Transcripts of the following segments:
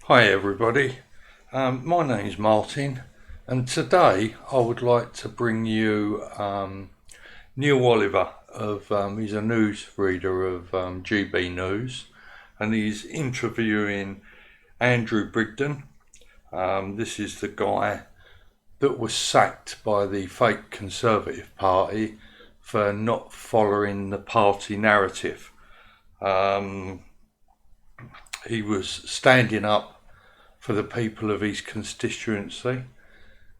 Hi everybody, my name's Martin, and today I would like to bring you Neil Oliver he's a news reader of GB News, and he's interviewing Andrew Brigden. This is the guy that was sacked by the fake Conservative Party for not following the party narrative. He was standing up for the people of his constituency,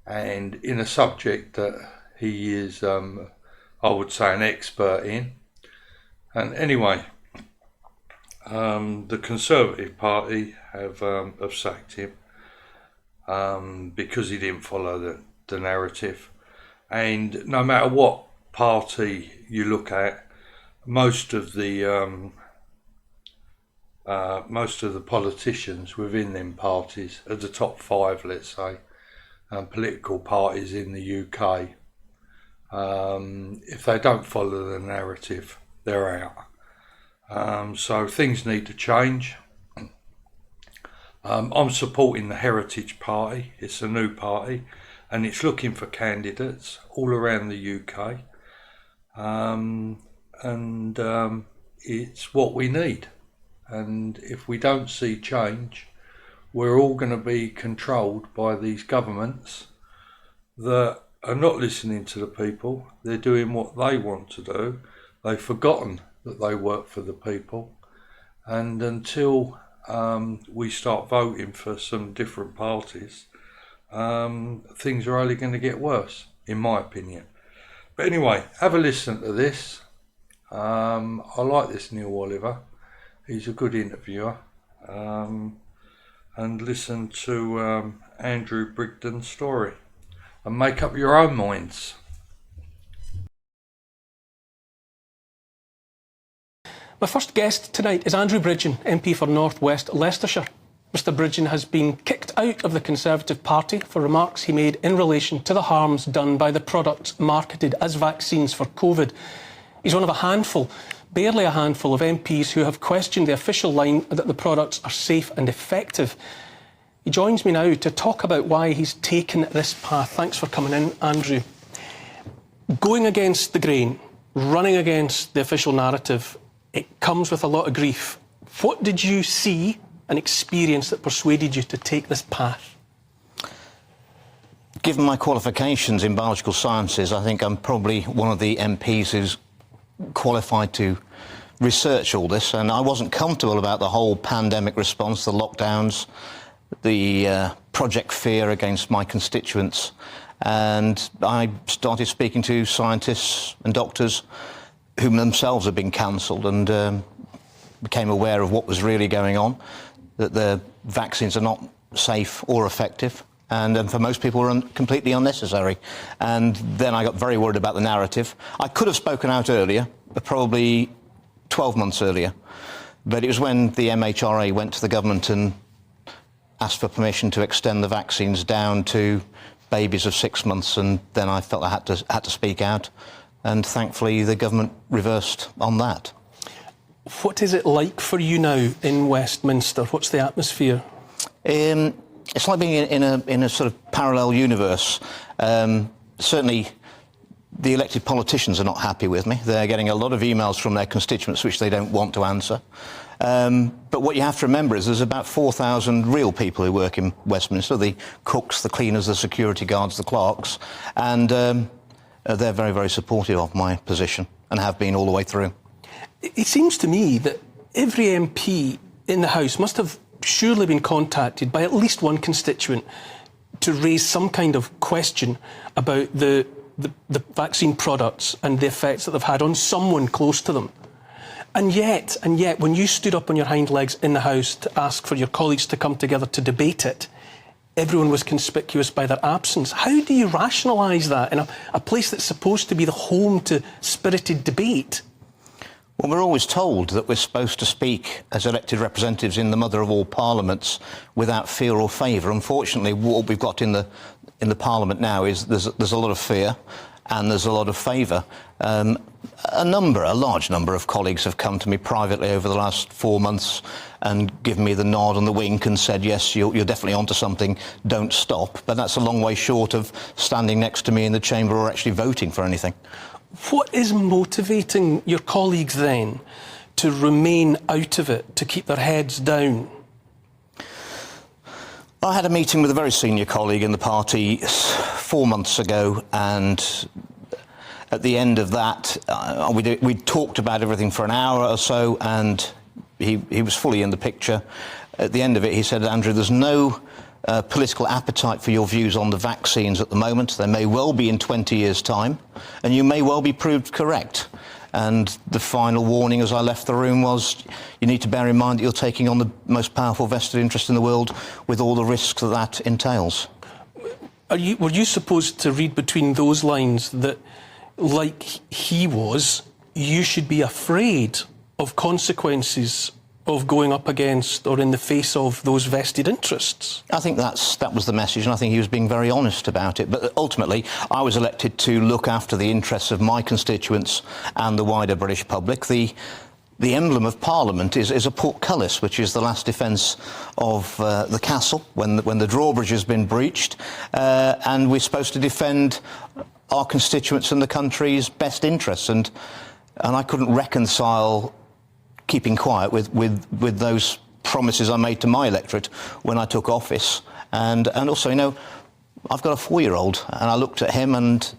and in a subject that he is, I would say, an expert in. And anyway, the Conservative Party have sacked him because he didn't follow the narrative. And no matter what party you look at, most of the politicians within them parties, are the top five, let's say, political parties in the UK, if they don't follow the narrative, they're out. So things need to change. I'm supporting the Heritage Party. It's a new party, and it's looking for candidates all around the UK. It's what we need. And if we don't see change, we're all going to be controlled by these governments that are not listening to the people. They're doing what they want to do. They've forgotten that they work for the people. And until we start voting for some different parties, things are only going to get worse, in my opinion. But anyway, have a listen to this. I like this Neil Oliver. He's a good interviewer, and listen to Andrew Brigden's story and make up your own minds. My first guest tonight is Andrew Brigden, MP for North West Leicestershire. Mr Brigden has been kicked out of the Conservative Party for remarks he made in relation to the harms done by the products marketed as vaccines for COVID. He's one of a handful, barely a handful, of MPs who have questioned the official line that the products are safe and effective. He joins me now to talk about why he's taken this path. Thanks for coming in, Andrew. Going against the grain, running against the official narrative, it comes with a lot of grief. What did you see and experience that persuaded you to take this path? Given my qualifications in biological sciences, I think I'm probably one of the MPs who's qualified to research all this, and I wasn't comfortable about the whole pandemic response, the lockdowns, the Project Fear against my constituents, and I started speaking to scientists and doctors whom themselves had been cancelled, and became aware of what was really going on, that the vaccines are not safe or effective, and for most people were completely unnecessary. And then I got very worried about the narrative. I could have spoken out earlier, probably 12 months earlier, but it was when the MHRA went to the government and asked for permission to extend the vaccines down to babies of 6 months, and then I felt I had to speak out, and thankfully the government reversed on that. What is it like for you now in Westminster? What's the atmosphere? It's like being in a sort of parallel universe. Certainly, the elected politicians are not happy with me. They're getting a lot of emails from their constituents which they don't want to answer. But what you have to remember is there's about 4,000 real people who work in Westminster, the cooks, the cleaners, the security guards, the clerks, and they're very, very supportive of my position and have been all the way through. It seems to me that every MP in the House must have surely been contacted by at least one constituent to raise some kind of question about the vaccine products and the effects that they've had on someone close to them. And yet, when you stood up on your hind legs in the House to ask for your colleagues to come together to debate it, everyone was conspicuous by their absence. How do you rationalise that in a place that's supposed to be the home to spirited debate? Well, we're always told that we're supposed to speak as elected representatives in the mother of all parliaments without fear or favour. Unfortunately, what we've got in the Parliament now is there's a lot of fear and there's a lot of favour. A large number of colleagues have come to me privately over the last 4 months and given me the nod and the wink and said, yes, you're definitely onto something, don't stop. But that's a long way short of standing next to me in the chamber or actually voting for anything. What is motivating your colleagues then to remain out of it, to keep their heads down? I had a meeting with a very senior colleague in the party 4 months ago, and at the end of that, we talked about everything for an hour or so, and he was fully in the picture. At the end of it, he said, Andrew, there's no political appetite for your views on the vaccines at the moment. There may well be in 20 years' time, and you may well be proved correct. And the final warning as I left the room was, you need to bear in mind that you're taking on the most powerful vested interest in the world with all the risks that that entails. Were you supposed to read between those lines that, like he was, you should be afraid of consequences of going up against or in the face of those vested interests? I think that was the message, and I think he was being very honest about it. But ultimately, I was elected to look after the interests of my constituents and the wider British public. The emblem of Parliament is a portcullis, which is the last defence of the castle when the drawbridge has been breached, and we're supposed to defend our constituents and the country's best interests. And I couldn't reconcile keeping quiet with those promises I made to my electorate when I took office. And also, you know, I've got a 4-year-old, and I looked at him and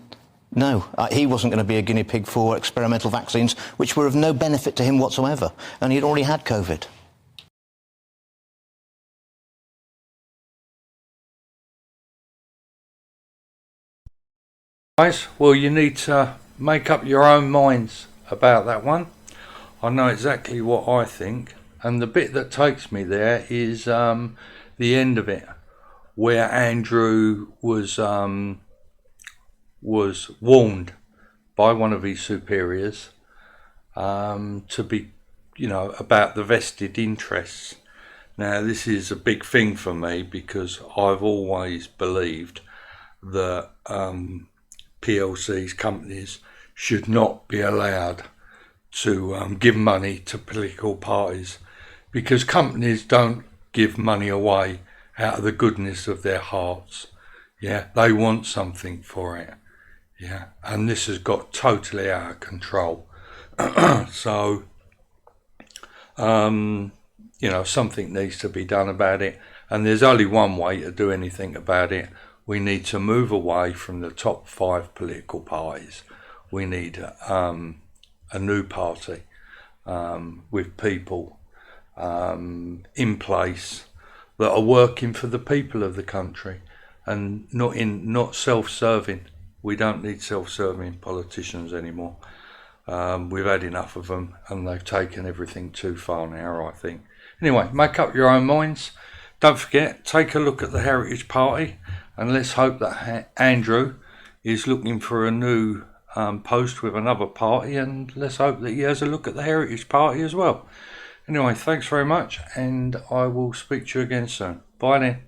no, he wasn't going to be a guinea pig for experimental vaccines, which were of no benefit to him whatsoever, and he'd already had COVID. Guys, well, you need to make up your own minds about that one. I know exactly what I think, and the bit that takes me there is the end of it, where Andrew was warned by one of his superiors to be, you know, about the vested interests. Now, this is a big thing for me because I've always believed that PLCs, companies, should not be allowed to give money to political parties, because companies don't give money away out of the goodness of their hearts. Yeah, they want something for it. Yeah, and this has got totally out of control. So, you know, something needs to be done about it, and there's only one way to do anything about it. We need to move away from the top 5 political parties. We need a new party with people in place that are working for the people of the country and not self-serving. We don't need self-serving politicians anymore. We've had enough of them, and they've taken everything too far now, I think. Anyway, make up your own minds. Don't forget, take a look at the Heritage Party, and let's hope that Andrew is looking for a new post with another party, and let's hope that he has a look at the Heritage Party as well. Anyway, thanks very much, and I will speak to you again soon. Bye then.